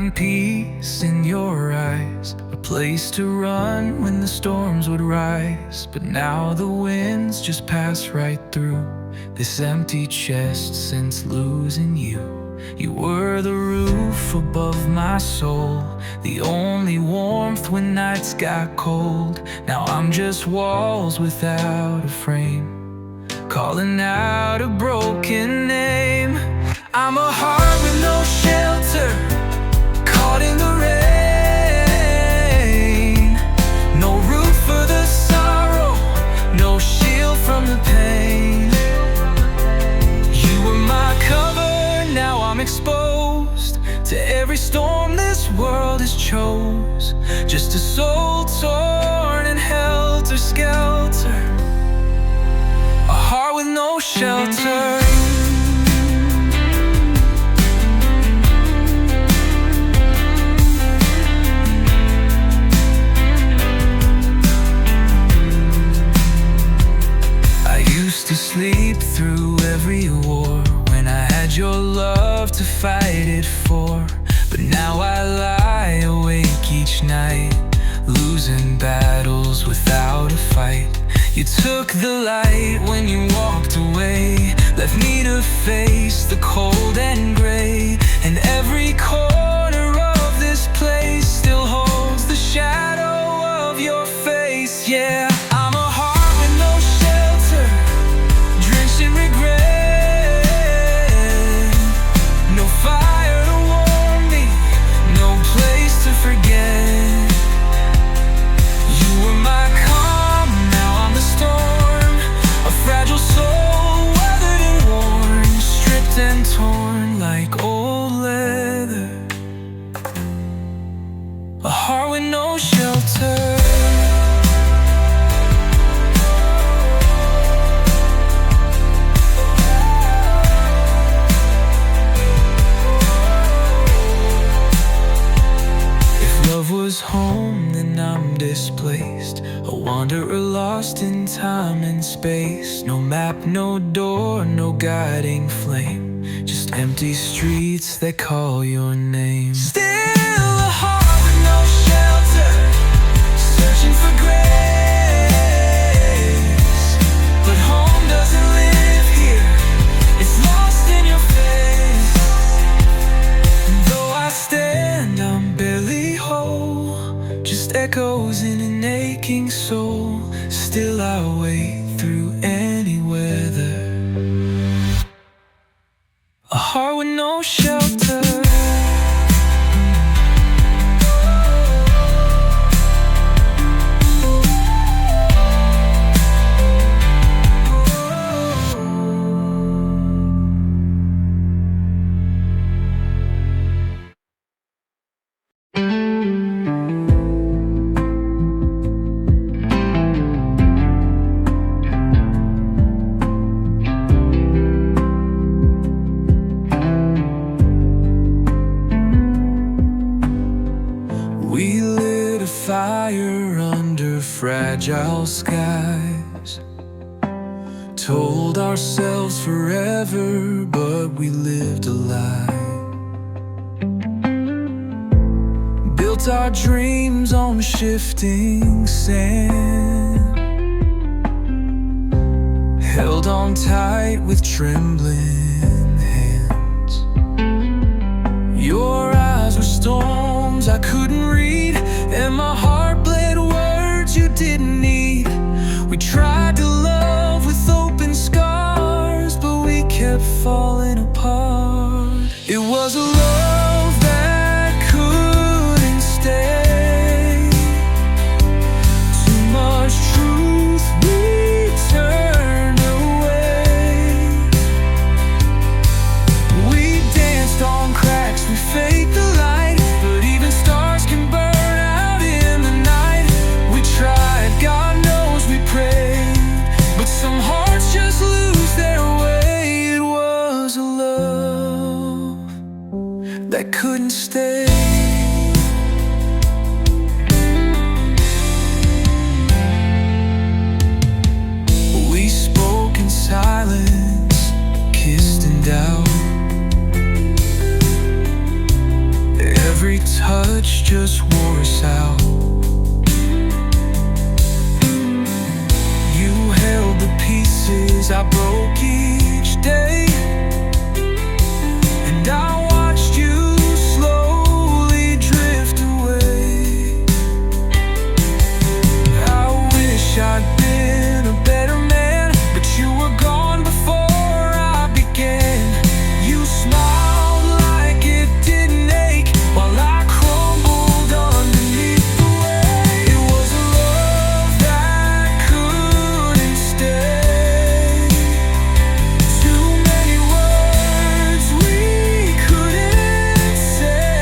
find peace in your eyes, a place to run when the storms would rise. But now the winds just pass right through this empty chest since losing you. You were the roof above my soul, the only warmth when nights got cold. Now I'm just walls without a frame, calling out a broken name. I'm a heart with no shelter, caught in the rain. No roof for the sorrow, no shield from the pain. You were my cover, now I'm exposed to every storm this world has chose. Just a soul torn and helter-skelter, a heart with no shelter. To sleep through every war when I had your love to fight it for. But now I lie awake each night, losing battles without a fight. You took the light when you walked away, left me to face the cold and gray. And every corner of this place still holds the shadow of your face. Yeah, I'm a heart with no shelter, drenched in regret. No fire to warm me, no place to forget. You were my calm, now I'm the storm, a fragile soul, weathered and worn, stripped and torn like old leather, a heart with no shelter. Love was home, then I'm displaced, a wanderer lost in time and space. No map, no door, no guiding flame, just empty streets that call your name. Still a heart with no shelter, searching for grace. But home doesn't live here, it's lost in your face. And though I stand, I'm barely whole, just echoes in an aching soul. Still I wait through any weather, a heart with no shelter. We lit a fire under fragile skies, told ourselves forever, but we lived a lie. Built our dreams on shifting sand, held on tight with trembling hands. Your eyes were storms I couldn't read, and my heart bled words you didn't need. We tried to love with open scars, but we kept falling apart. It was a love that couldn't stay, too much truth, we turned away. We danced on cracks, we faked the Every touch just wore us out. You held the pieces I broke each day, and I watched you slowly drift away. I wish I'd been a better man, but you were gone before I began. You smiled like it didn't ache while I crumbled underneath the weight. It was a love that couldn't stay. Too many words we couldn't say.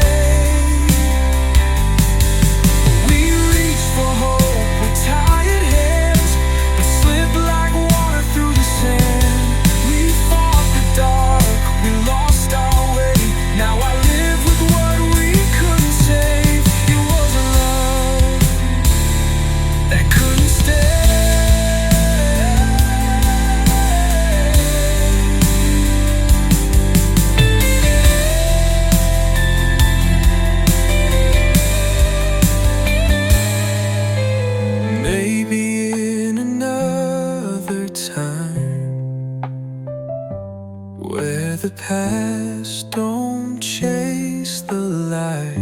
We reached for hope with tired hands, but slipped like water through the sand. We fought the dark, we lost our way. Now I live with what we couldn't save. It was a love that couldn't stay. Maybe in another time, where the past don't chase the light,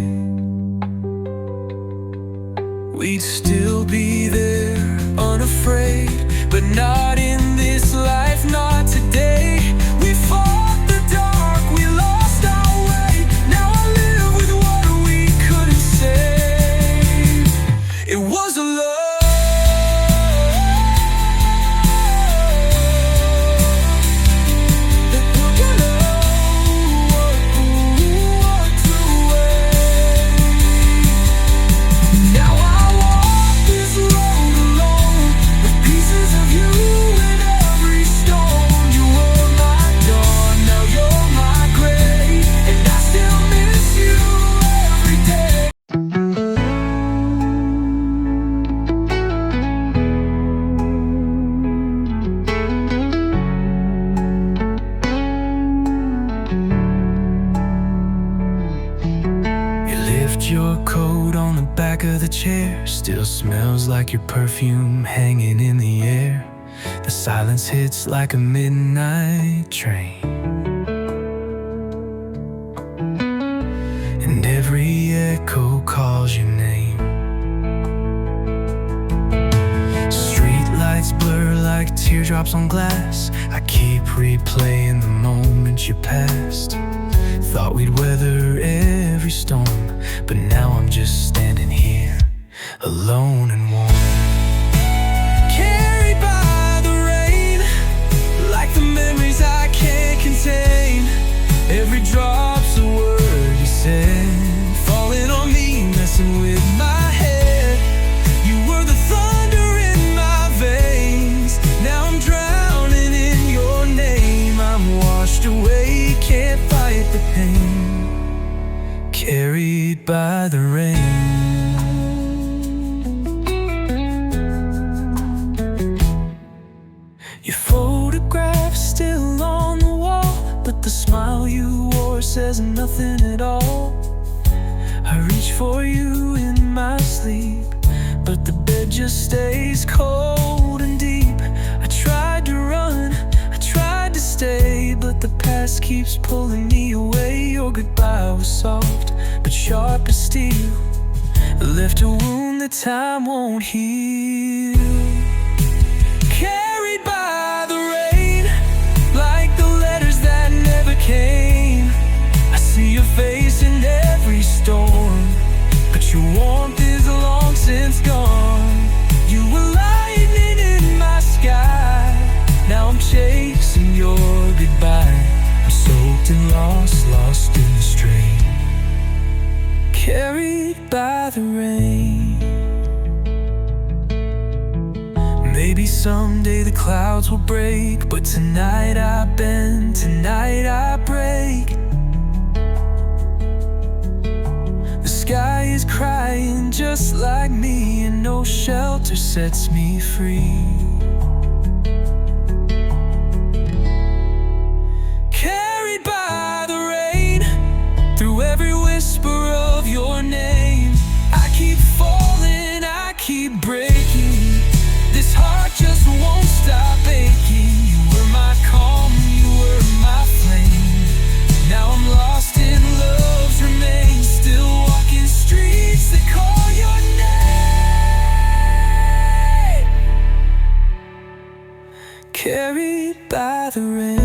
we'd still be there, unafraid. But not in this life, not today. We fought the dark, we lost our way. Now I live with what we couldn't save. It was a love that took a love walked away. Now I walk this road alone, with pieces of you in every stone. You were my dawn, now you're my gray, and I still miss you every day. You lift your coat on the back of the chair, still smells like your perfume hanging in the air. The silence hits like a midnight train, and every echo calls your name. Street lights blur like teardrops on glass. I keep replaying the moment you passed. Thought we'd weather every storm, but now I'm just standing here, alone and warm. Carried by the rain, like the memories I can't contain. Every drop's a word you said, falling on me, messing with my head. You were the thunder in my veins. Now I'm drowning in your name. I'm washed away, can't fight the pain. Carried by the rain. Your photograph still on the wall, but the smile you wore says nothing at all. I reach for you in my sleep, but the bed just stays cold and deep. I tried to run, I tried to stay, but the past keeps pulling me away. Your goodbye was soft, but sharp as steel. It left a wound that time won't heal. Carried by the rain, like the letters that never came. I see your face in every storm, but your warmth is long since gone. You were lightning in my sky. Now I'm chasing your goodbye. I'm soaked and lost, lost in the stream. Carried by the rain. Maybe someday the clouds will break, but tonight I bend, tonight I break. The sky is crying just like me, and no shelter sets me free. Carried by the rain, through every whisper of your by the rain.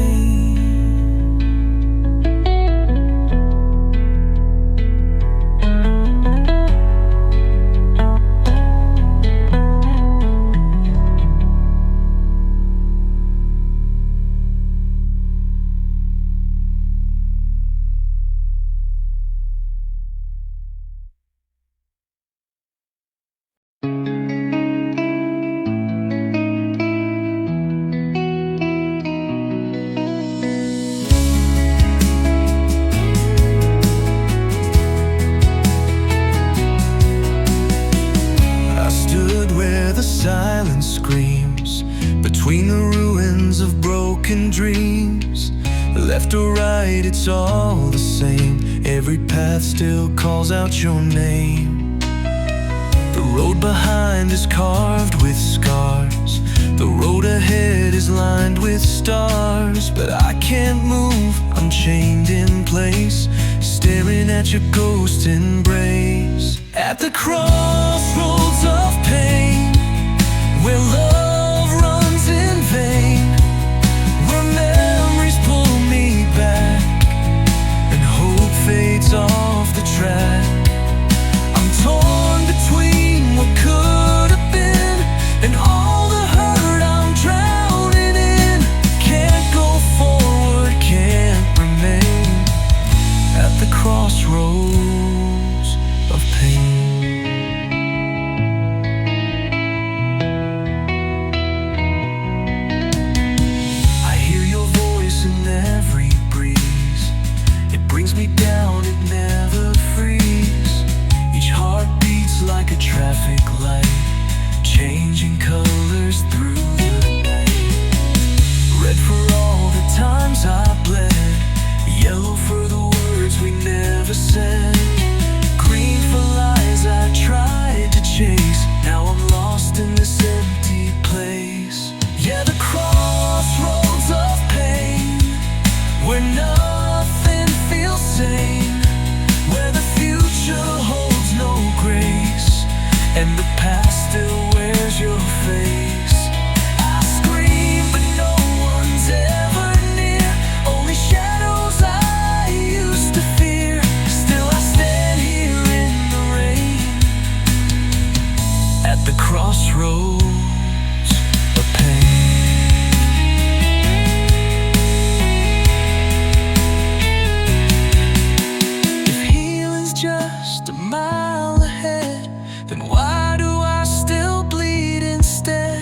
Silence screams between the ruins of broken dreams. Left or right, it's all the same. Every path still calls out your name. The road behind is carved with scars. The road ahead is lined with stars. But I can't move, I'm chained in place, staring at your ghost embrace. At the crossroads of pain, where love runs in vain, where memories pull me back and hope fades off the track. I'm torn between what could have been and all the hurt I'm drowning in. Can't go forward, can't remain at the crossroads of pain. Every breeze, it brings me down, it never frees. Each heart beats like a traffic light, changing colors through the night. Red for all the times I bled, yellow for the words we never said, green for lies I tried to chase. Now I'm lost in this empty place. Yeah, the crossroads of pain, where nothing feels sane, where the future holds no grace and the past still wears your face. I scream but no one's ever near, only shadows I used to fear. Still I stand here in the rain at the crossroads of pain. Just a mile ahead, then why do I still bleed instead?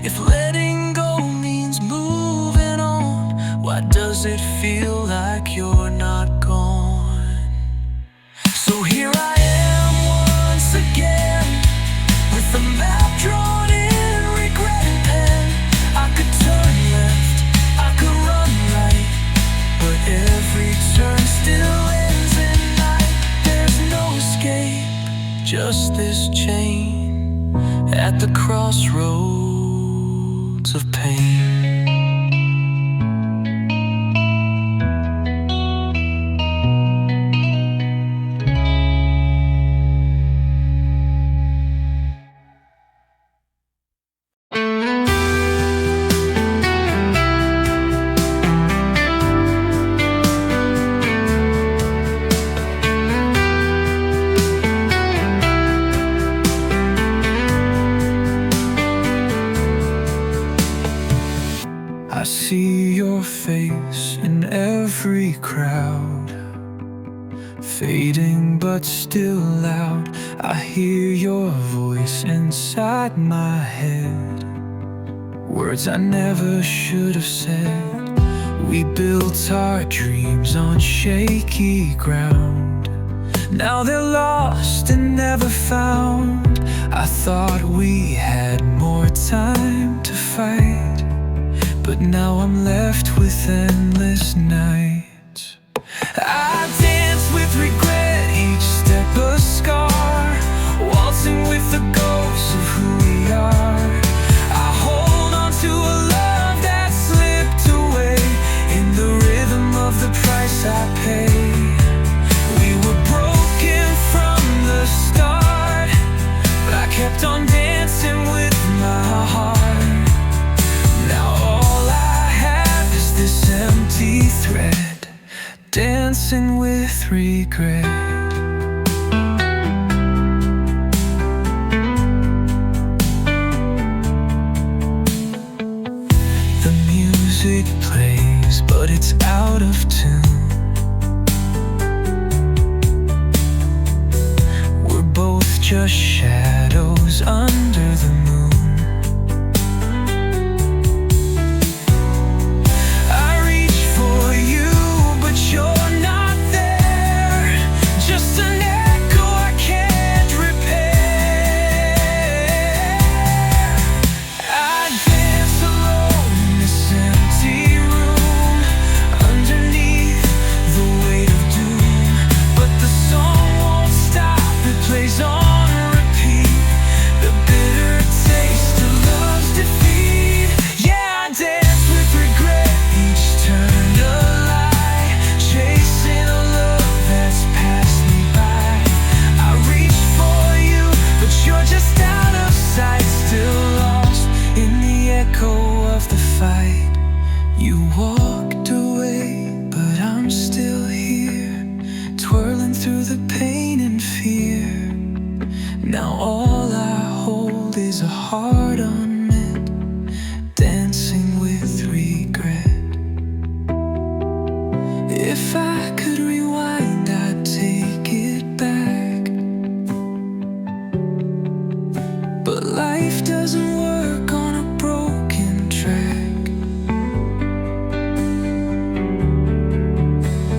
If letting go means moving on, why does it feel like you're not gone? So here I am once again, with the map drawn in regret and pen. I could turn left, I could run right, but every turn still ends in night. There's no escape, just this chain at the crossroads of pain. I see your face in every crowd, fading but still loud. I hear your voice inside my head, words I never should have said. We built our dreams on shaky ground, now they're lost and never found. I thought we had more time to fight, but now I'm left with endless nights. I dance with regret, each step a scar, waltzing with the ghosts of who we are. I hold on to a love that slipped away in the rhythm of the price I pay. We were broken from the start, but I kept on dancing with my heart. Now all I have is regret. The music plays, but it's out of tune. We're both just shadows under the moon. I reach for you, but you're not there. Just an echo I can't repair. I dance alone in this empty room, underneath the weight of doom. But the song won't stop, it plays on repeat. The bitter taste of love's defeat. Yeah, I dance with regret, each turn a lie, chasing a love that's passed me by. I reach for you, but you're just out of sight, still lost in the echo of the fight. You walked away, but I'm still here, twirling through the pain and fear. Now all I hold is a heart unmet, dancing with regret. If I could rewind, I'd take it back. But life doesn't work on a broken track.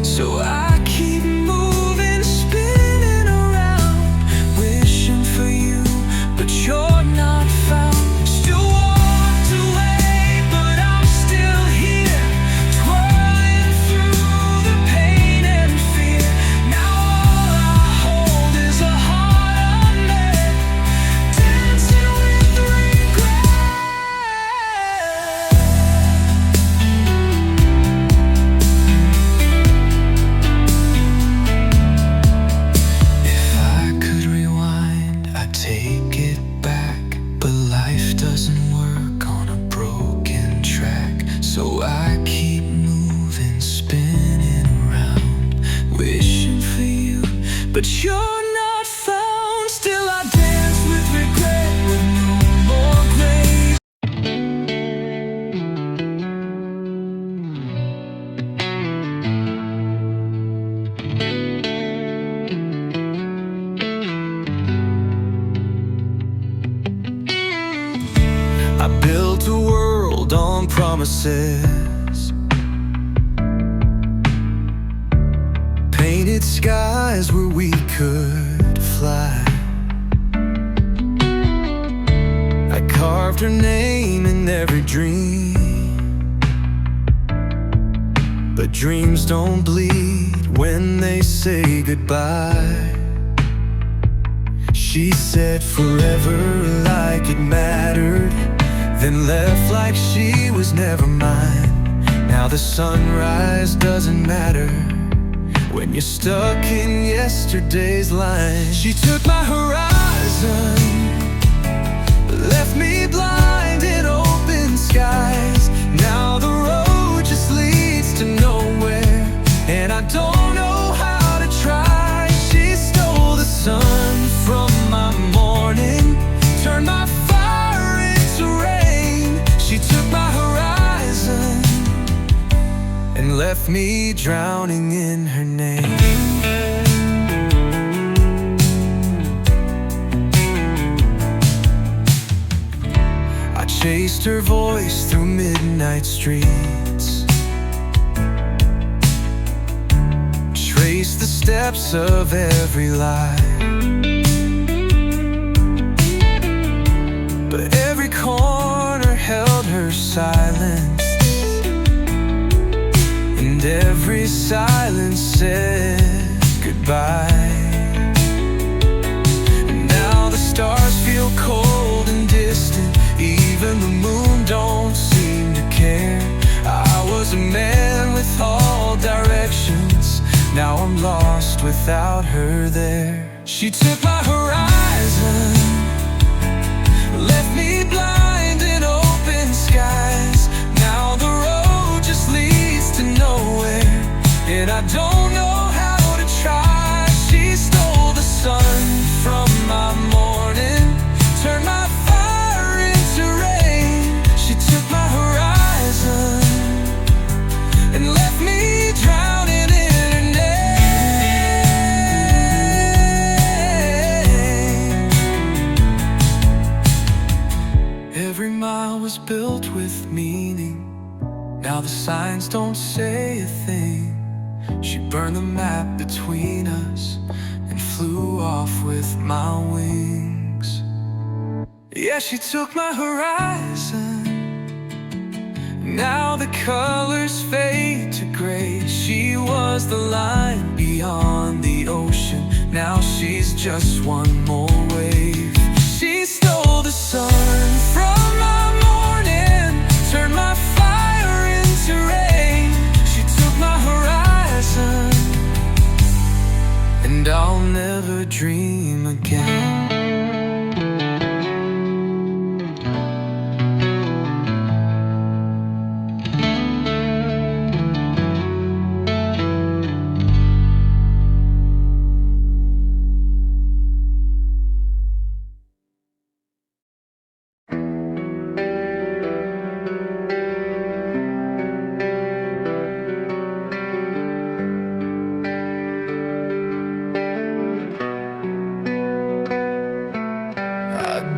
So I keep moving, spinning around, wishing for you, but you're not found. Still walked away, but I'm still here, twirling through the pain and fear. Now all I hold is a heart unmet, dancing with regret. If I could rewind, I'd take it back. But life doesn't work on a broken track. So I keep moving, spinning around, wishing for you, but you're not found. Still I dance with regret, with no more grace. I built a world on promises, painted skies where we could fly. I carved her name in every dream, but dreams don't bleed when they say goodbye. She said forever like it mattered, then left like she was never mine. Now the sunrise doesn't matter when you're stuck in yesterday's line. She took my horizon, left me blind in open skies. Now the road just leads to nowhere, and I don't know how to try. She stole the sun from my morning, turned my fire into rain. She took my horizon and left me drowning in her name. I chased her voice through midnight streets, traced the steps of every lie, but every corner held her silence, and every silence said goodbye. And now the stars feel cold and distant, even the moon don't seem to care. I was a man with all directions, now I'm lost without her there. She took my horizon, left me blind in open skies. Now the road just leads to nowhere, and I don't know how to try. built with meaning. Now the signs don't say a thing. She burned the map between us and flew off with my wings. Yeah, she took my horizon. Now the colors fade to gray. She was the line beyond the ocean. Now she's just one more wave. She stole the sun from my morning, turned my fire into rain. She took my horizon, and I'll never dream again.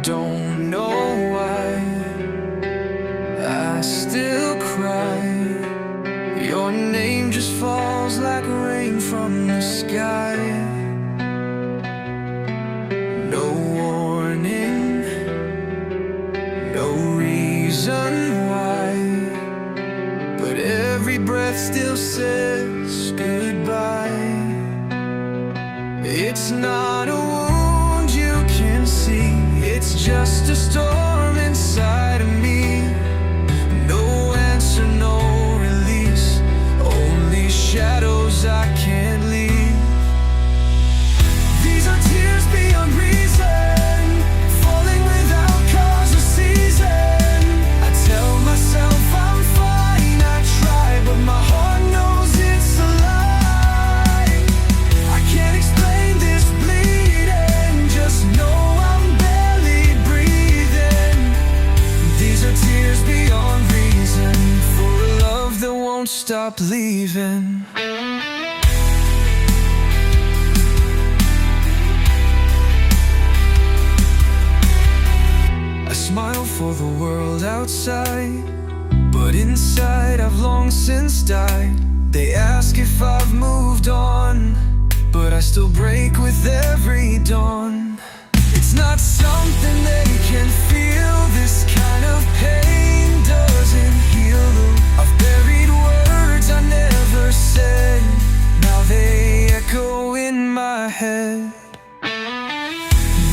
Don't know why I still cry. Your name just falls like rain from the sky. No warning, no reason why, but every breath still says goodbye. It's not a wound you can see, it's just a storm inside of me. No answer, no release, only shadows I can't leave. These are tears beyond reason, falling without cause or season. I tell myself I'm fine, I try, but my heart knows it's a lie. I can't explain this bleeding, just know I'm barely breathing. These are tears beyond reason, for a love that won't stop leaving. I smile for the world outside, but inside I've long since died. They ask if I've moved on, but I still break with every dawn. It's not something they can feel, this kind of pain doesn't heal. I've buried words I never said, now they echo in my head.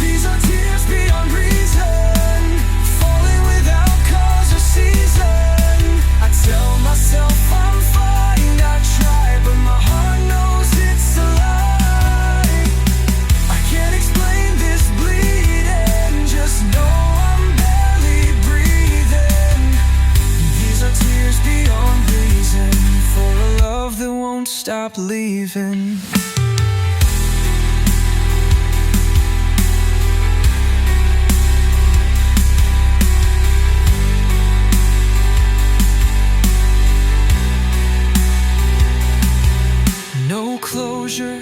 These are tears beyond reason, falling without cause or season. I tell myself I'm fine, I try, but my heart knows it's a lie. I can't explain this bleeding, just know I'm barely breathing. These are tears beyond reason, for a love that won't stop leaving. No closure,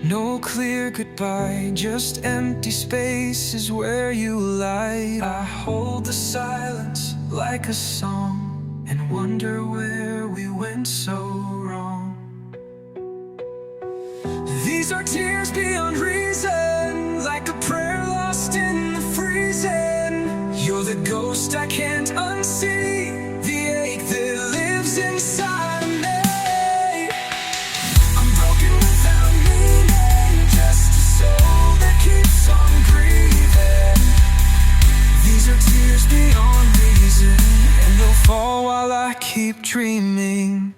no clear goodbye, just empty spaces where you lie. I hold the silence like a song and wonder where we went so wrong. These are tears beyond reason, like a prayer lost in the freezing. You're the ghost I can't unsee, the ache that lives inside of me. I'm broken without meaning, just a soul that keeps on breathing. These are tears beyond reason, and they'll fall while I keep dreaming.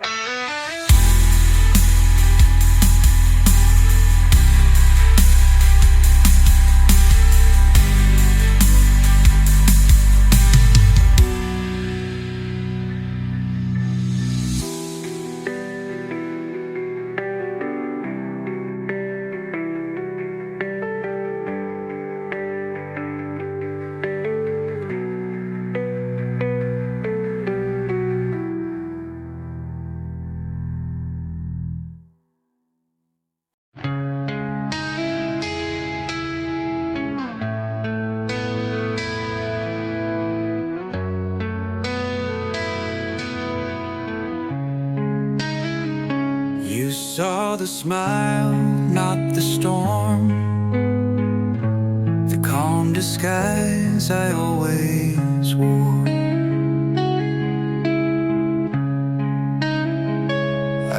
saw the smile, not the storm, the calm disguise I always wore.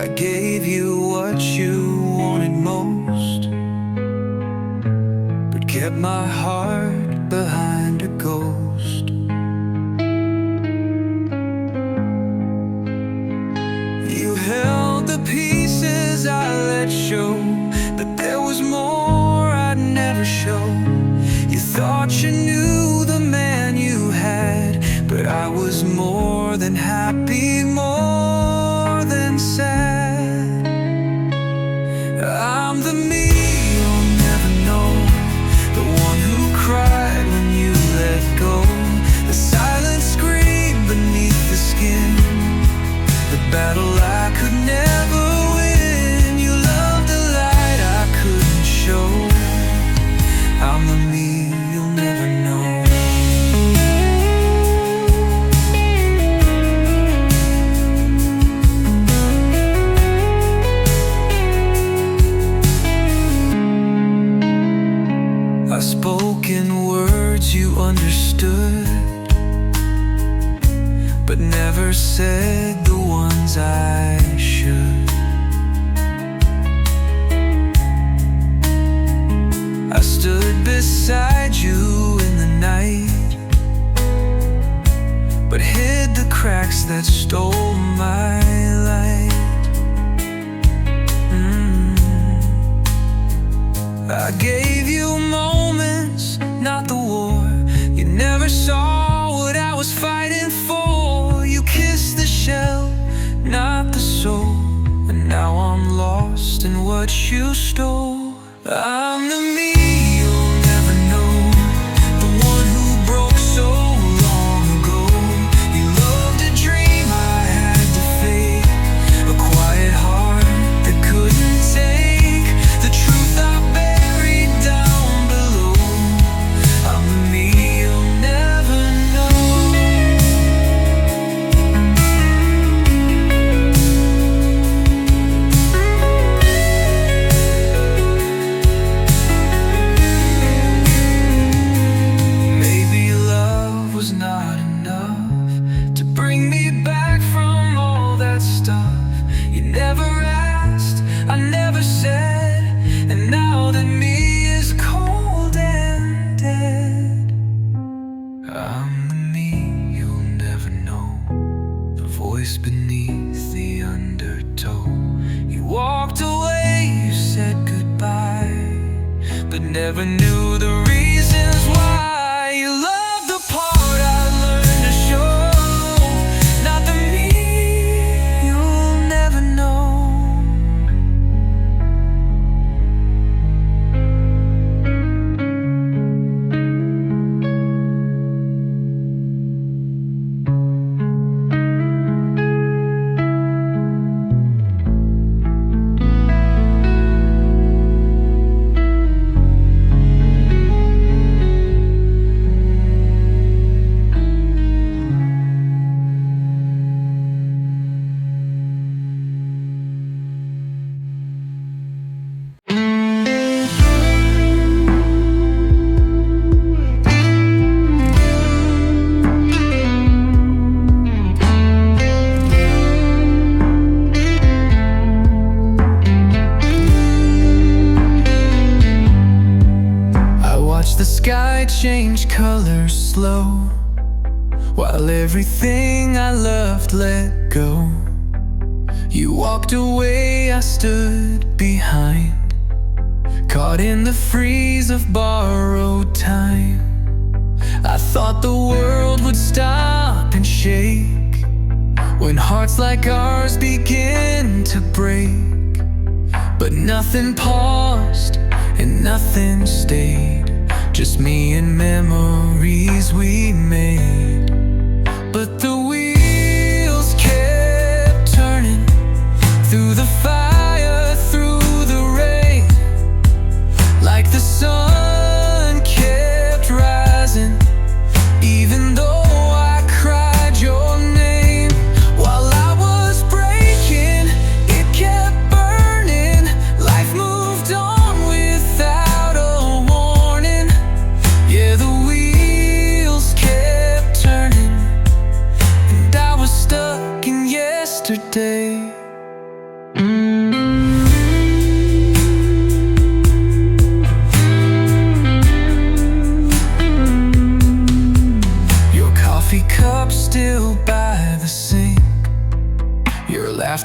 I gave you what you wanted most, but kept my heart behind a ghost. You held the pieces I let show, but there was more I'd never show. You thought you knew the man you had, but I was more than happy, more than sad. I'm the me you'll never know, the one who cried when you let go, the silent scream beneath the skin, the battle I could never win. You loved the light I couldn't show. I'm the me you'll never know. I spoke in words you understood, but never said the ones I should. I stood beside you in the night, but hid the cracks that stole my light. I gave you moments, not the war. You never saw what I was fighting for. You kissed the shell, not the soul, and now I'm lost in what you stole. I'm the me you'll never know, the one who broke so long ago. You loved a dream I had to fake, a quiet heart that couldn't take the truth I buried down below. I'm the me you'll never know. Maybe love was not enough to bring me back from all that stuff. You never asked, I never said, and now that me is cold and dead. I'm the me you'll never know, the voice beneath the undertow. You walked away, you said goodbye, but never knew the reasons why. You loved the part I learned to show, not the me you'll never know. The sky changed colors slow, while everything I loved let go. You walked away, I stood behind, caught in the freeze of borrowed time. I thought the world would stop and shake when hearts like ours begin to break. But nothing paused and nothing stayed, just me and memories we made. But the wheels kept turning through the fire, through the rain, like the sun kept rising, even though I cried your name. While I was breaking, it kept burning.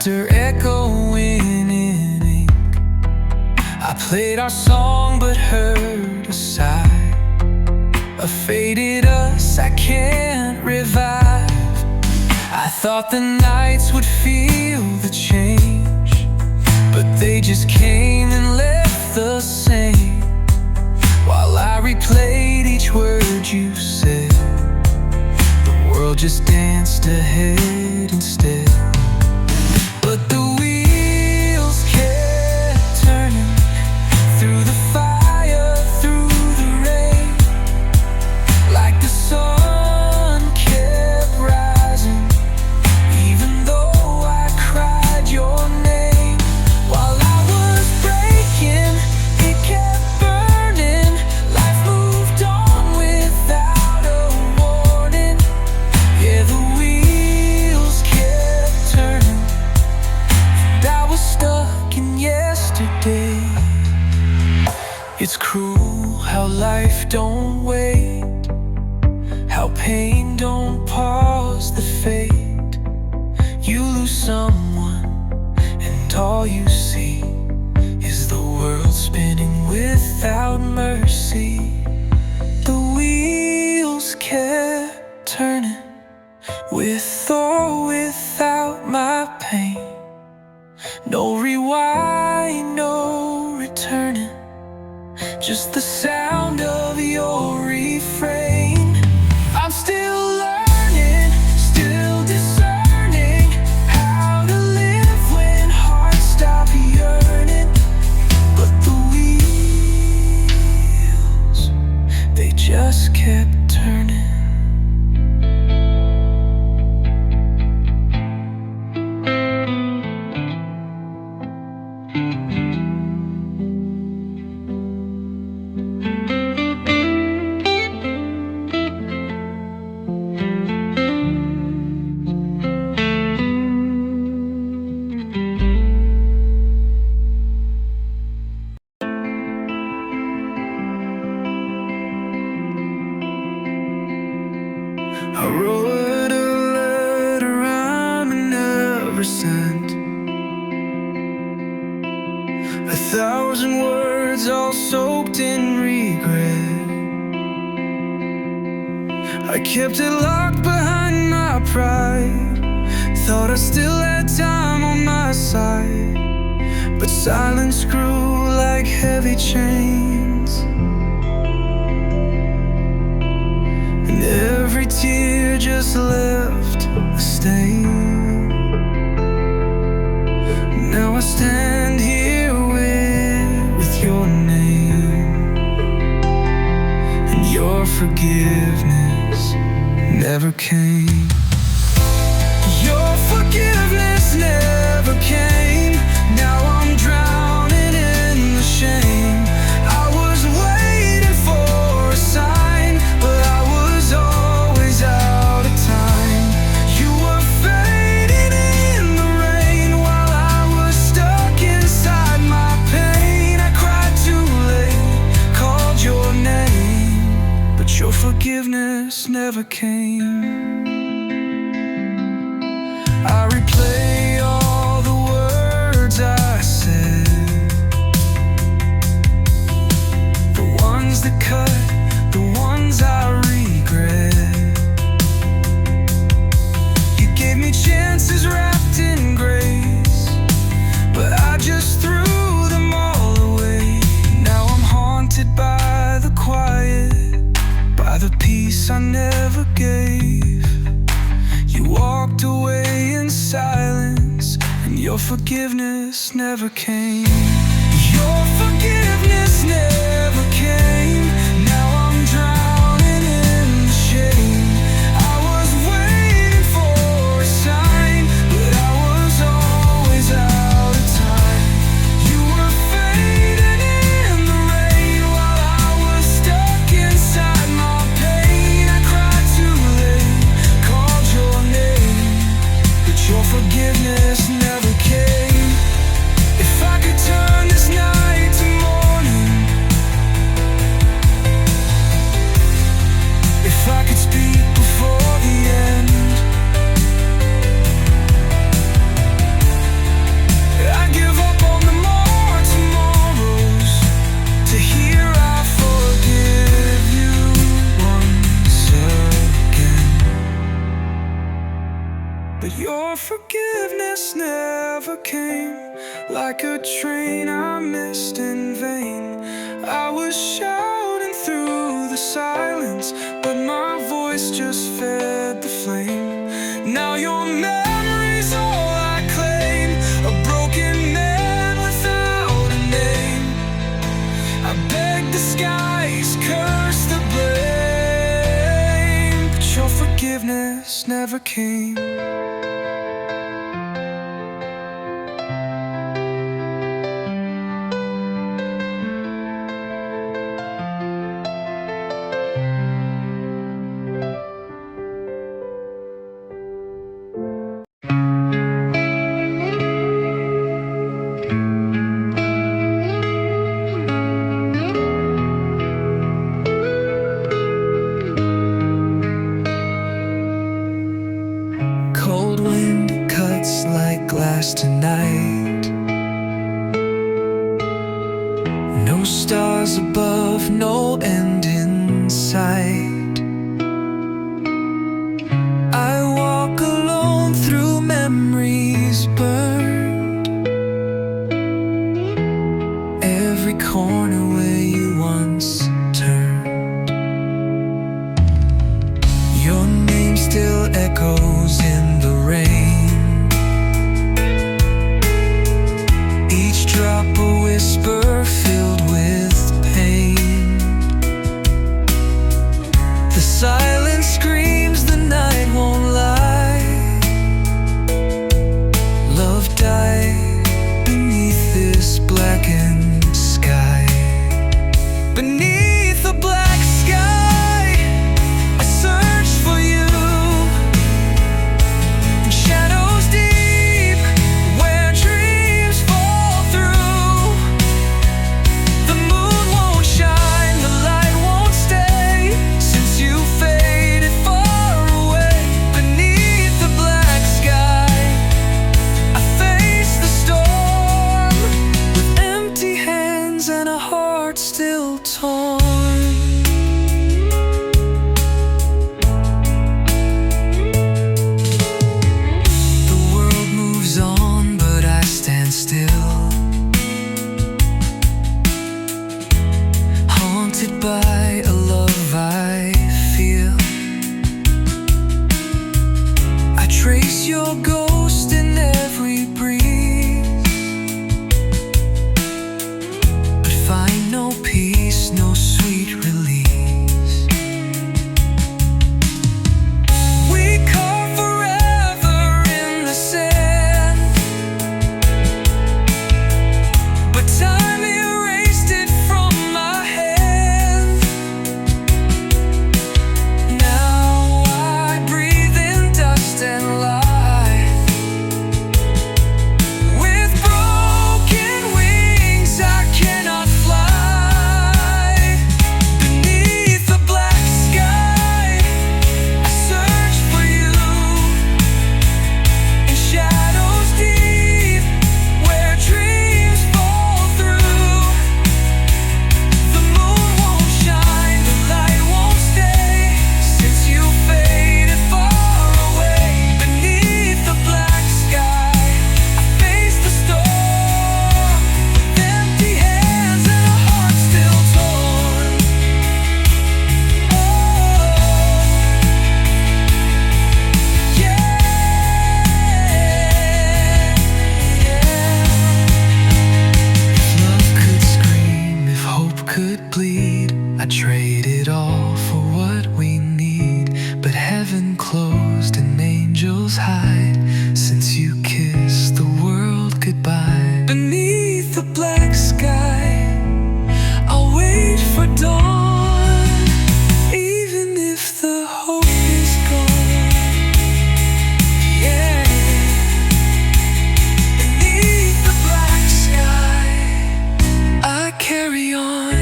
laughter echoing in ink. I played our song but heard a sigh, a faded us I can't revive. I thought the nights would feel the change, but they just came and left the same. While I replayed each word you said, the world just danced ahead instead. But the wheels kept turning through the fire, through the rain, like the sun kept rising, even though I cried your name. While I was breaking, it kept burning. Life moved on without a warning. Yeah, the wheels kept turning, and I was stuck in yesterday. It's cruel how life don't wait, how pain don't pause the fate. You lose someone and all you see is the world spinning without mercy. The wheels kept turning, with or without my pain. No rewind, no returning, just the sound of your refrain. I'm still learning, still discerning how to live when hearts stop yearning. But the wheels, they just kept turning. I wrote a letter I never sent, 1,000 words all soaked in regret. I kept it locked behind my pride, thought I still had time on my side, but silence grew like heavy chains, and every tear just left a stain. Now I stand here with your name, and your forgiveness never came. Your forgiveness never came. Now I'm drowning in the shame. I was waiting for a sign, but I was always out of time. You were fading in the rain while I was stuck inside my pain. I cried too late, called your name, but your forgiveness never came. I replay all the words I said, the ones that cut, the ones I regret. You gave me chances wrapped in grace, but I just threw them all away. Now I'm haunted by the quiet, by the peace I never gave. You walked away in silence, and your forgiveness never came. Your forgiveness never came. Now I'm drowning in the shame. I was waiting for a sign, but I was always out of time. You were fading in the rain while I was stuck inside my pain. I cried too late, called your name, but your forgiveness never came. If I could turn this night to morning, your forgiveness never came. Like a train I missed in vain. I was shouting through the silence, but my voice just fed the flame. Now your memory's all I claim, a broken man without a name. I beg the skies, curse the blame, but your forgiveness never came. Cold wind cuts like glass tonight. No stars above, no end in sight. I walk alone through memories burned. Every corner where you once turned. Your name still echoes in the rain. Each drop a whisper filled with pain. The silence screams, the night won't lie. Love died beneath this blackened sky. Beneath the black sky, I search for you. Shadows deep, where dreams fall through. The moon won't shine, the light won't stay, since you faded far away. Beneath the black sky, I face the storm, with empty hands and a heart still torn. The world moves on, but I stand still, haunted by a love I feel. I trace your ghost in every breeze, but find no peace, no sweet release. We carve forever in the sand, but time erased it from my hand. Now I breathe in dust and lie. With broken wings I cannot fly. Beneath the black sky, I search for you. In shadows deep, where dreams fall through. The moon won't shine, the light won't stay, since you faded far away. Beneath the black sky, I face the storm, with empty hands and a heart still torn. Oh, yeah, If love could scream, if hope could bleed, I'd trade it all for what we need. But heaven closed and angels hide, since you kissed the world goodbye. Beneath the black sky, I'll wait for dawn, even if the hope is gone. Yeah. Beneath the black sky, I carry on.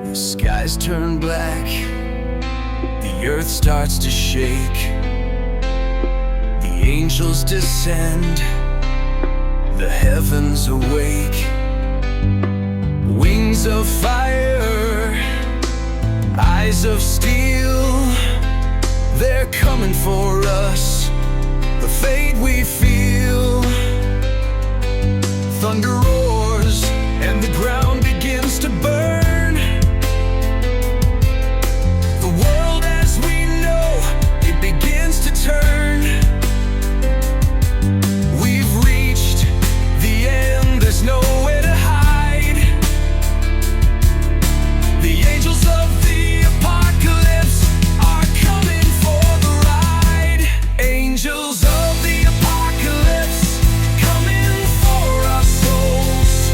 The skies turn black, the the earth starts to shake. The angels descend, the heavens awake. Wings of fire, eyes of steel, they're coming for us, the fate we feel. Thunder roars and the ground begins to burn. The world as we know, it begins to turn. We've reached the end, there's nowhere to hide. The angels of the apocalypse are coming for the ride. Angels of the apocalypse coming for our souls.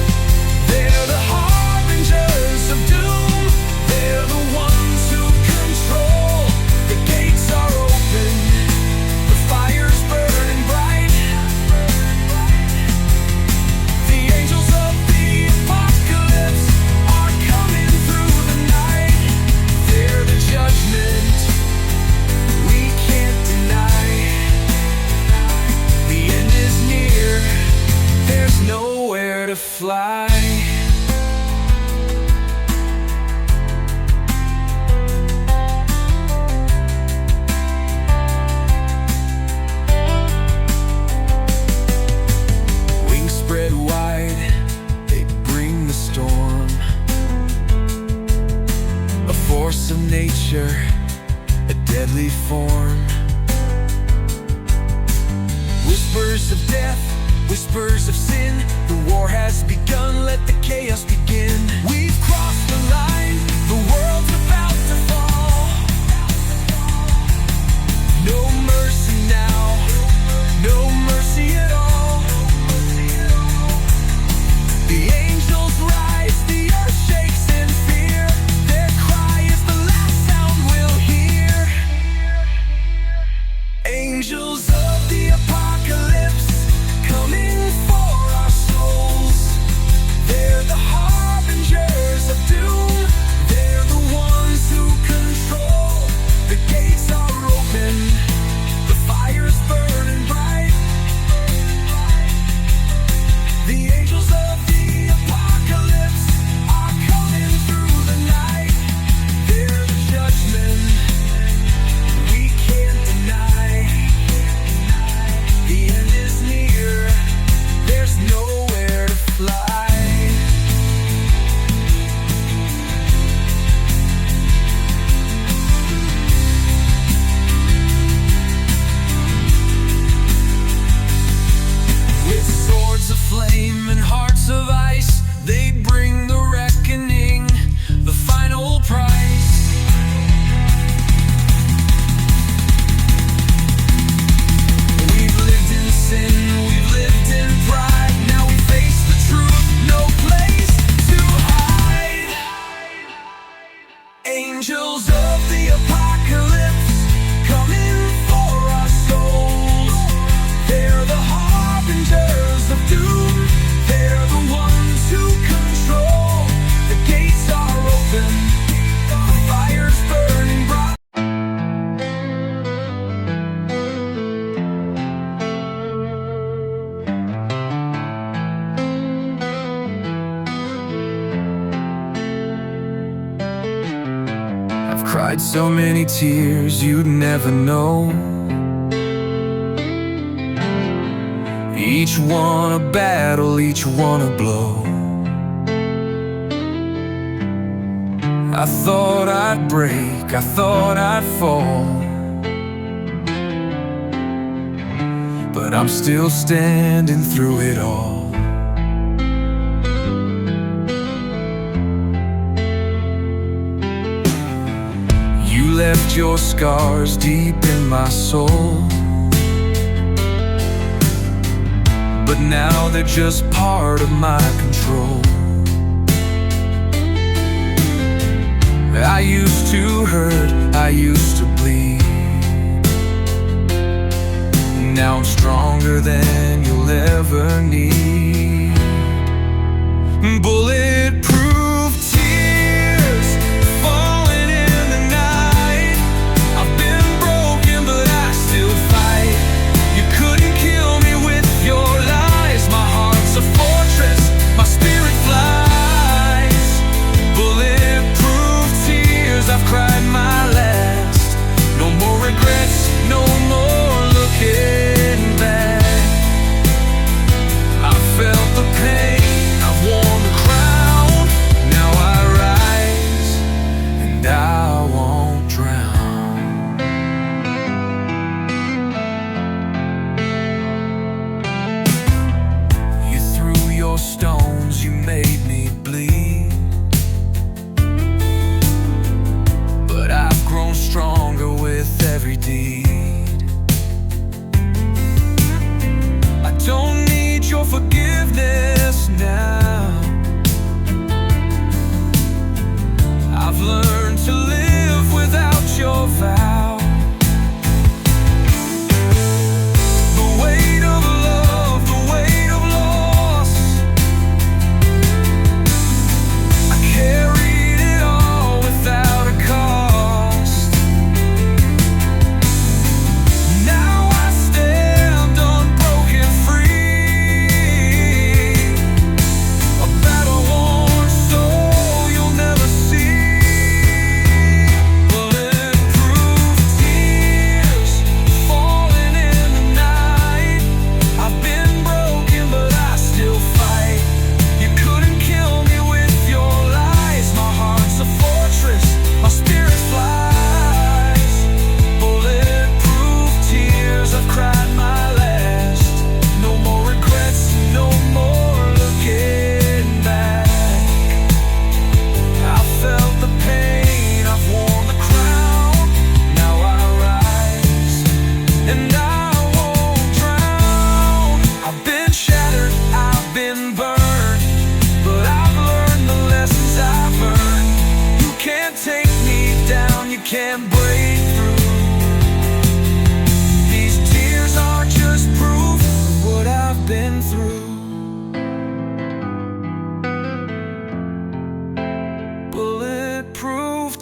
They're the harbingers of doom. They're the ones who control. The gates are open, the fire's burning bright. The angels of the apocalypse are coming through the night. They're the judgment we can't deny. The end is near, there's nowhere to fly. Wings spread wide, they bring the storm. A force of nature, a deadly form. Whispers of death, whispers of sin. The war has begun, let the chaos begin. We've crossed the line, the world's about to fall. No mercy now, no mercy at all. The angels rise, the earth shakes in fear. Their cry is the last sound we'll hear. Angels of the apocalypse coming for our souls. They're the harbingers of doom. They're the ones who control. The gates are open, the fire's burning bright. The angels of the apocalypse are coming through the night. They're the judgment we can't deny. The end is near, there's nowhere to fly. With swords of flame and hearts of ice, they bring the reckoning, the final price. We've lived in sin, we've lived in pride. Now we face the truth, no place to hide. Angels of the apocalypse coming for our souls. They're the harbingers of doom. They're the ones who control. The gates are open, the fire's burning bright. I've cried so many tears you'd never know. Each one a battle, each one a blow. I thought I'd break, I thought I'd fall, but I'm still standing through it all. You left your scars deep in my soul, but now they're just part of my control. I used to hurt, I used to bleed. Now I'm stronger than you'll ever need. Bulletproof tears falling in the night. I've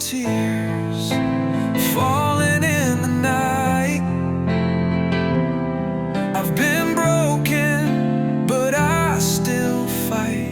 tears falling in the night. I've been broken, but I still fight.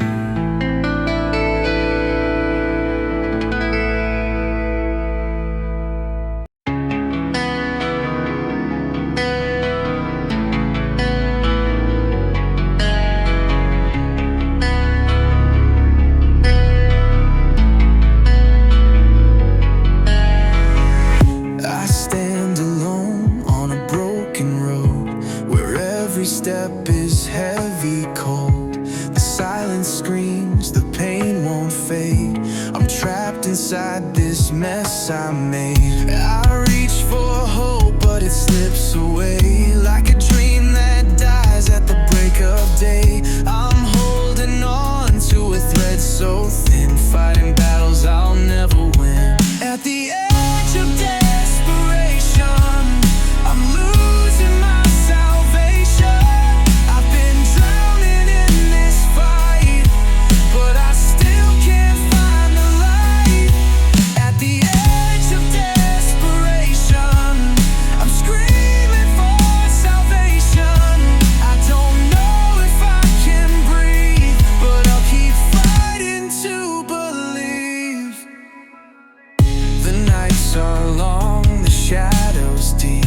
I stand alone on a broken road, where every step is heavy, cold. The silence screams, the pain won't fade. I'm trapped inside this mess I made. I reach for hope, but it slips away, like a dream that dies at the break of day. I'm holding on to a thread so thin, fighting battles I'll never win. At the edge of desperation, I'm losing my salvation. I've been drowning in this fight, but I still can't find the light. At the edge of desperation, I'm screaming for salvation. I don't know if I can breathe, but I'll keep fighting to believe. The nights are long, the shadows deep.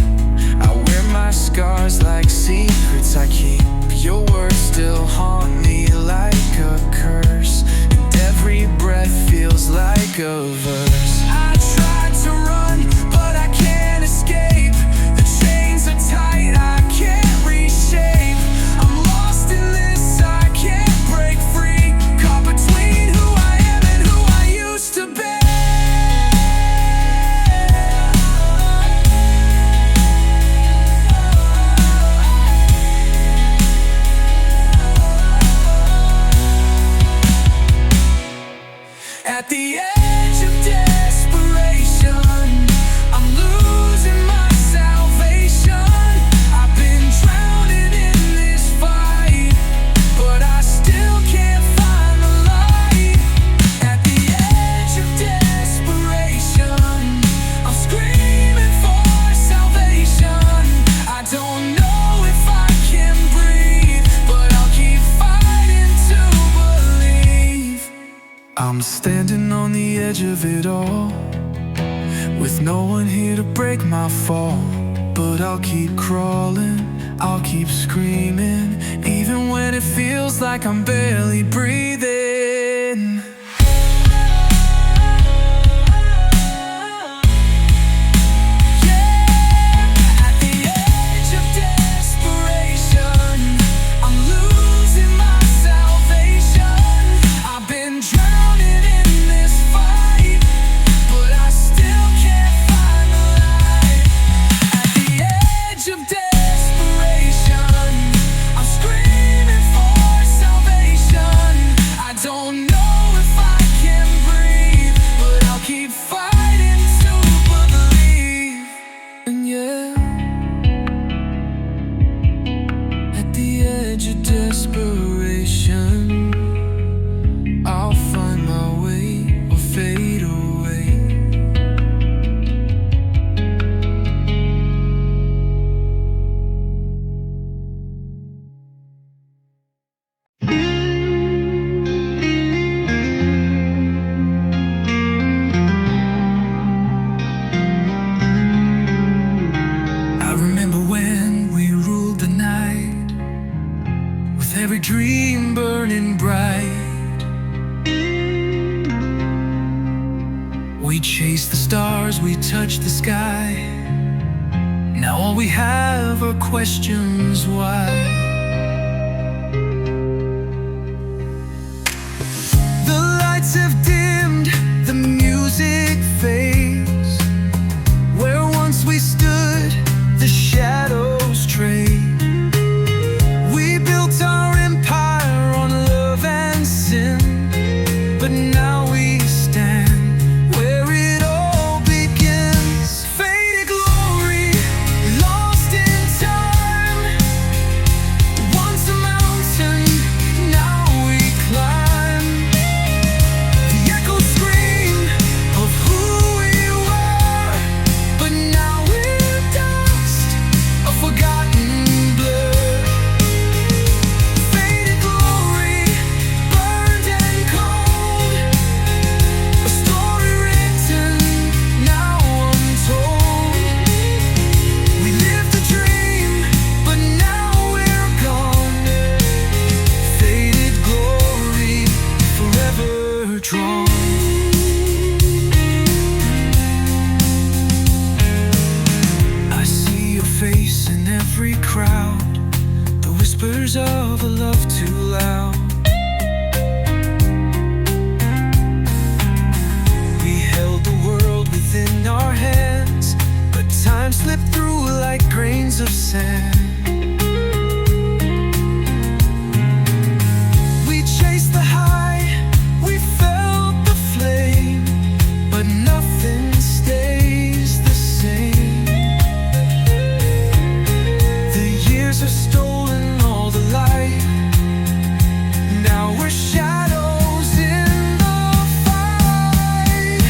I wear my scars like secrets I keep. Your words still haunt me like a curse, and every breath feels like a verse. I tried to run, but I can't escape. The chains are tight, I can't reshape. I'm lost in this, I can't break free. Caught between who I am and who I used to be. At the edge of desperation, I'm losing my salvation. I've been drowning in this fight, but I still can't find the light. At the edge of desperation, I'm screaming for salvation. I don't know if I can breathe, but I'll keep fighting to believe. I'm standing on the edge of it all, with no one here to break my fall. But I'll keep crawling, I'll keep screaming, even when it feels like I'm barely breathing. At the edge of desperation, I'm losing my salvation. I've been drowning in this fight, but I still can't find the light. At the edge of desperation, I'm screaming for salvation. I don't know if I can breathe, but I'll keep fighting to believe. And yeah, at the edge of desperation, I'll find my way or fade away. I remember when we ruled the night, with every dream burning bright. We chased the stars, we touched the sky. Now all we have are questions why. The lights have dimmed, the music fades. Where once we stood, the shadows trade. We built our empire on love and sin, but now we stand where it all begins. Faded glory, lost in time. Once a mountain, now we climb. The echoes scream of who we drawn. I see your face in every crowd, the whispers of a love too loud. We held the world within our hands, but time slipped through like grains of sand. We chased the high, we felt the flame, but nothing stays the same. The years have stolen all the light, now we're shadows in the fight.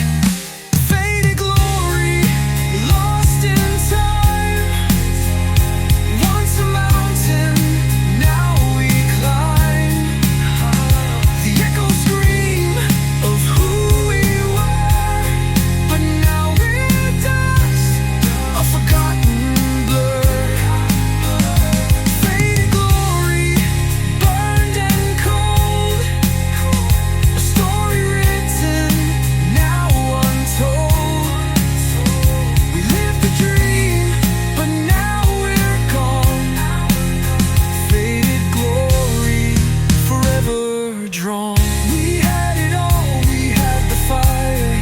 Faded glory, lost in time. Once a mountain, now we climb. The echoes scream of who we were, but now we're dust, a forgotten blur. Faded glory, burned and cold, a story written, now untold. We lived the dream, but now we're gone. Faded glory, forever drawn. We had it all, we had the fire,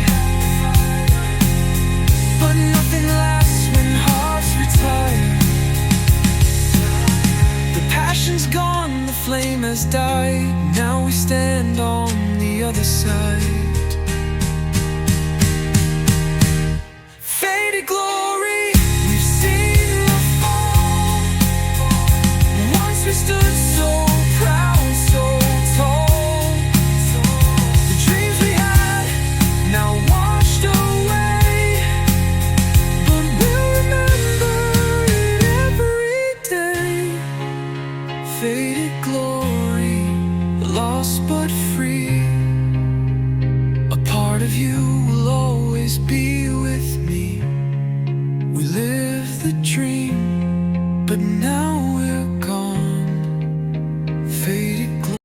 but nothing lasts when hearts retire. The passion's gone, the flame has died, now we stand on the other side. Faded glory, we've seen the fall. Once we stood so proud, so tall. The dreams we had, now washed away, but we'll remember it every day. Faded glory, lost but free. A part of you will always be with me. We lived the dream, but now we're gone. Faded glory.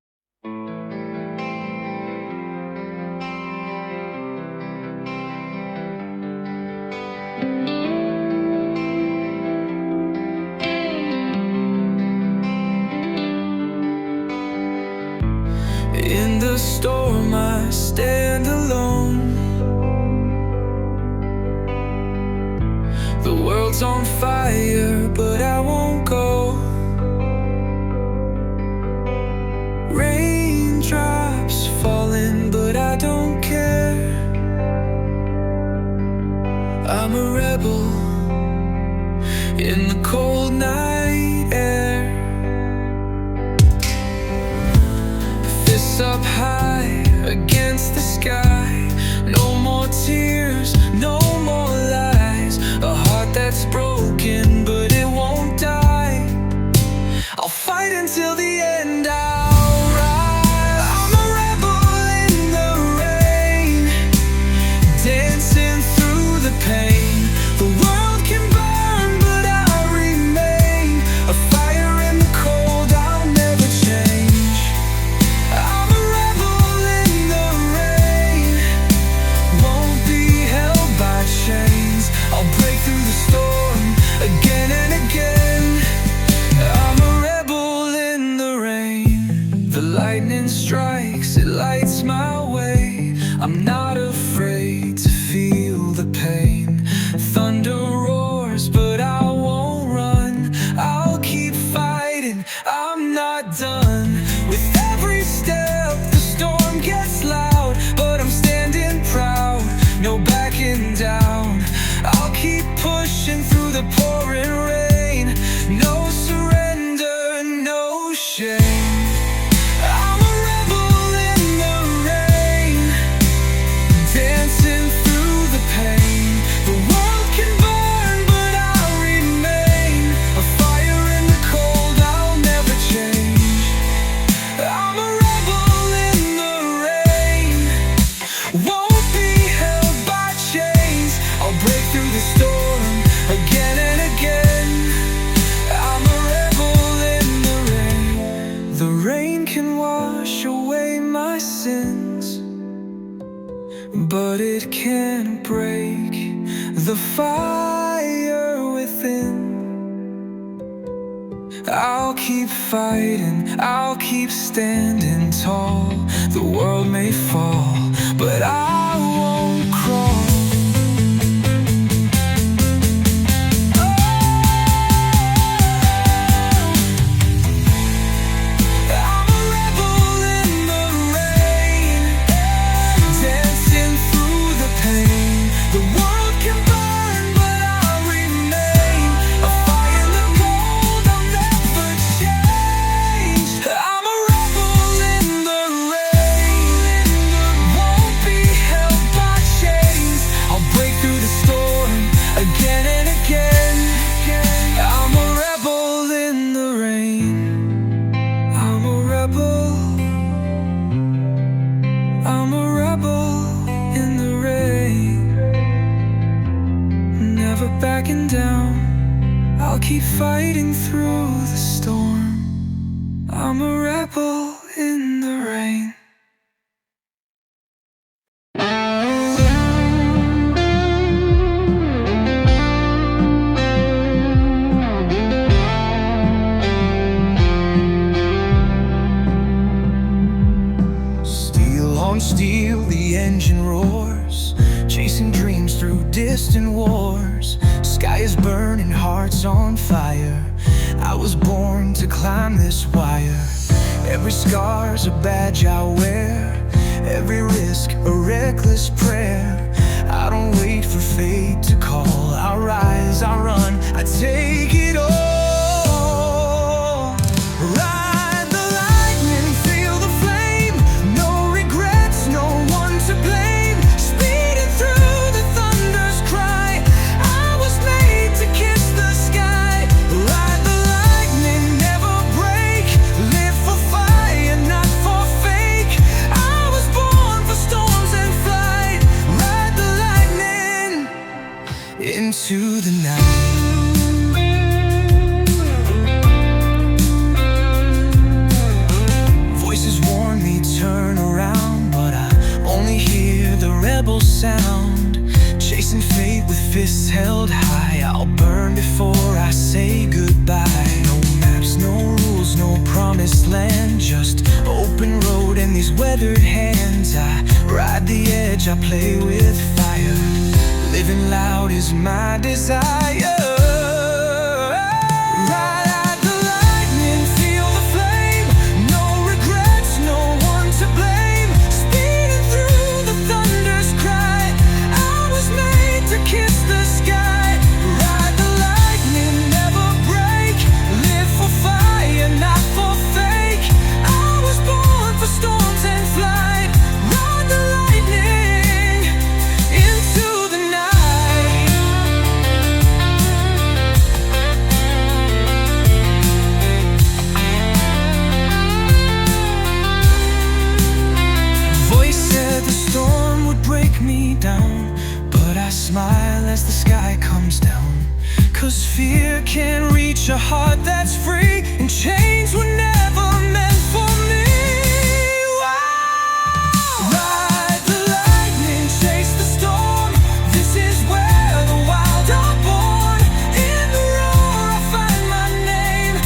In the storm I stand alone. The world's on fire, but I won't go. Raindrops falling, but I don't care. I'm a rebel in the cold night air. Fists up high against the sky. No more tears, no more lies. A heart that's broken, but it won't die. I'll fight until the end, I'll rise. I'm a rebel in the rain, dancing through the pain. The world can burn, but I remain. A fire in the cold, I'll never change. I'm a rebel in the rain, won't be held but it can't break the fire within. I'll keep fighting, I'll keep standing tall. The world may fall, but I won't crawl. Backing down, I'll keep fighting through the storm. I'm a rebel in the rain. Steel on steel, the engine roars, chasing dreams through distant wars. Sky is burning, hearts on fire. I was born to climb this wire. Every scar's a badge I wear, every risk a reckless prayer. I don't wait for fate to call. I rise, I run, I take it all. Ride the lightning, feel the flame. No regrets, no one to blame. Speeding through the thunder's cry. I was made to kiss the sky. Ride the lightning, never break. Live for fire, not for fake. I was born for storms and flight. Ride the lightning into the night. Voices warn me, turn around, but I only hear the rebel sound. Chasing fate with fists held high. I'll burn before I say goodbye. No maps, no rules, no promised land, just open road and these weathered hands. I ride the edge, I play with fire. Living loud is my desire. Ride the lightning, feel the flame. No regrets, no one to blame. Speeding through the thunder's cry. I was made to kiss the sky. Ride the lightning, never break. Live for fire, not for fake. I was born for storms and flight. Ride the lightning into the night. Voice said the storm would break me down, but I smile as the sky comes down. 'Cause fear can't reach a heart that's free, and chains were never meant for me. Wow! Ride the lightning, chase the storm. This is where the wild are born. In the roar I find my name.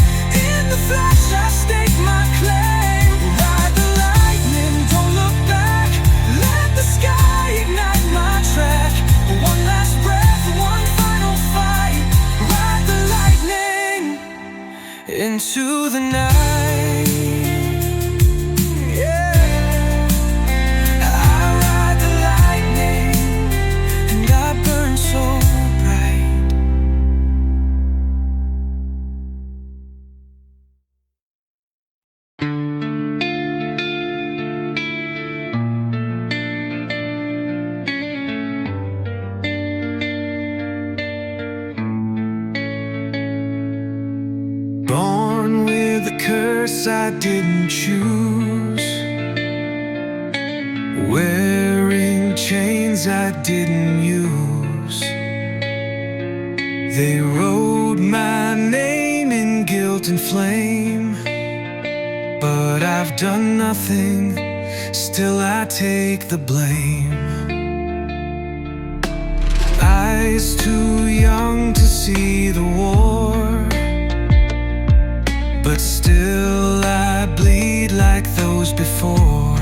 In the flash I stake my claim. Ride the lightning, don't look back. Let the sky ignite my track. One last breath, one final fight. Ride the lightning into the night. Yeah, I ride the lightning, and I burn so bright. Born with a curse I didn't choose, wearing chains I didn't use. They wrote my name in guilt and flame, but I've done nothing, still I take the blame. eyes too young to see the war, but still I bleed like those before.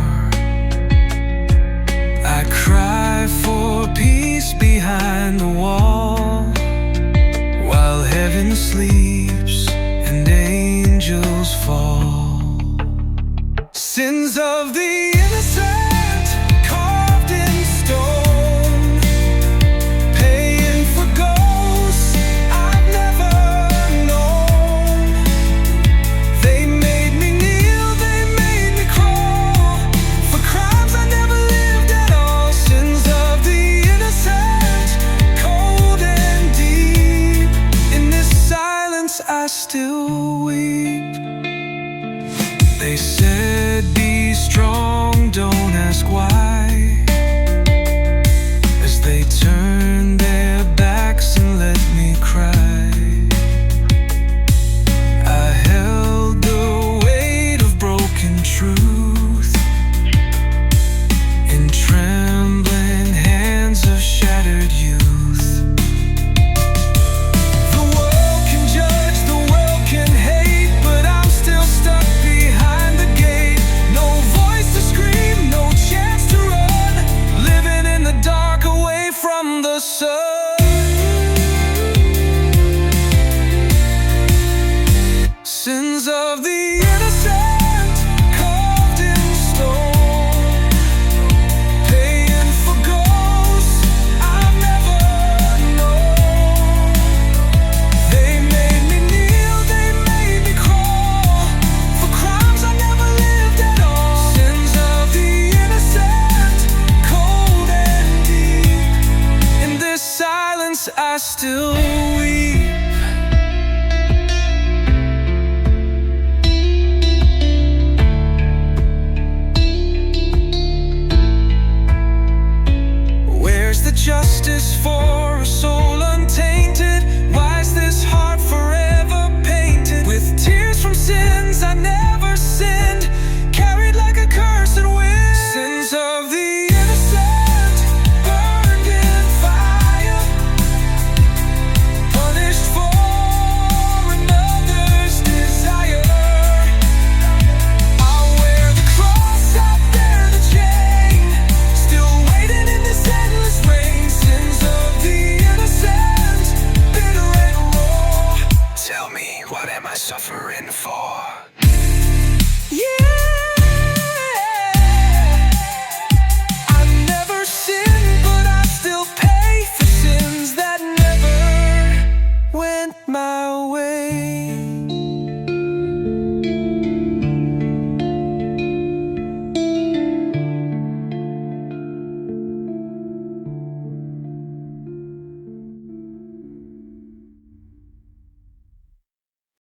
I cry for peace behind the wall, while heaven sleeps and angels fall. Sins of the innocent carved in stone, paying for ghosts I've never known. They made me kneel, they made me crawl, for crimes I never lived at all. Sins of the innocent, cold and deep. In this silence I still weep. They said, be strong, don't ask why, as they turned their backs and let me cry. I held the weight of broken truth in trembling hands of shattered youth. The world can judge, the world can hate, but I'm still stuck behind the gate. No voice to scream, no chance to run, living in the dark away from the sun. Sins of the innocent carved in stone, paying for ghosts I've never known. They made me kneel, they made me crawl, for crimes I never lived at all. Sins of the innocent, cold and deep. In this silence I still weep. Where's the justice for a soul